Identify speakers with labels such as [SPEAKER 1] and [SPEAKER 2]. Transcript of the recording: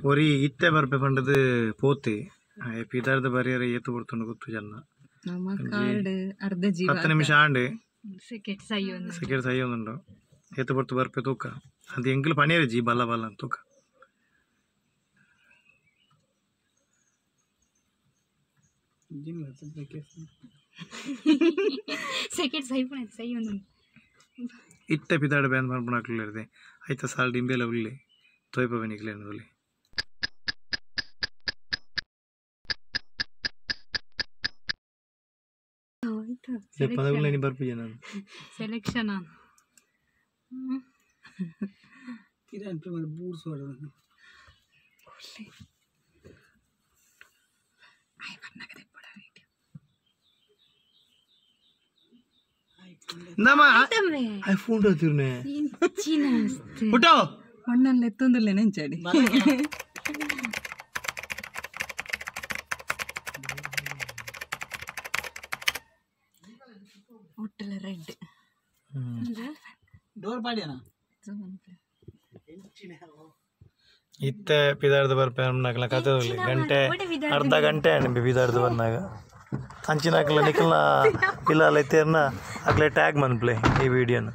[SPEAKER 1] ಒರಿ ಇತ್ತೆ ಬರ್ಪೆ ಪಂಡದು ಪೋತೆ ಪಿದಾರ್ದ ಬರಿಯರ ಏತು ಕೊಡ್ಕೊಂಡು ಗೊತ್ತು ಜನ 10 ನಿಮಿಷ ಆಂಡೆ ಸೆಕೆಂಡ್ ಸೈ ಒಂದುಂಡು ಏತು ಬರ್ತು ಬರ್ಪೆ ತೂಕ ಅದು ಎಂಕ್ಲು ಪಣಿಯರೆ ಜಿ ಬಲ್ಲ ಬಲ್ಲ ಅಂತ ತೂಕ ಇತ್ತೆ ಪಿದಾಡ ಬ್ಯಾನ್ ಮಾಡ್ಬಿಡಾಕ್ಲಿದೆ ಆಯ್ತಾ ಸಾಲ್ ಡಿಂಬೆಲ್ಲ ಉಳ್ಳಿ ತೋಯ್ಪ ಬನಿಕ್ಲೆ ಉಳ್ಳಿ ಪದಗುಳ್ಳಿ ಬರ್ಪಿಜೆ ನಾನು
[SPEAKER 2] ಸೆಲೆಕ್ಷನ್
[SPEAKER 1] ಐಫೋನ್ ತಿರ್ನೆ
[SPEAKER 2] ಫೋಟೋ ಮಣ್ಣಲ್ಲಿ ಎತ್ತೊಂದಿಲ್ಲ ನೆಂಚಾಡಿ ಒಟ್ಟಲ ರೆಡ್ ಡೋರ್ ಪಾಡ್ಯಾನ
[SPEAKER 1] ಇತ್ತೆ ಪಿದಾರ್ದ ಬರ್ಪೆ ನಕ್ಲ ಕತೆ ಗಂಟೆ ಅರ್ಧ ಗಂಟೆ ಅಣ್ಣ ಪಿದಾರ್ದ ಬಂದಾಗ ಅಂಚಿನಾಕಲ್ಲ ನಿಖಲ್ನ ಇಲ್ಲ ಎತ್ತೇರ್ನ ಆಗ್ಲೇ ಟ್ಯಾಗ್ ಮನ್ಪ್ಲೆ ಈ ವಿಡಿಯೋನ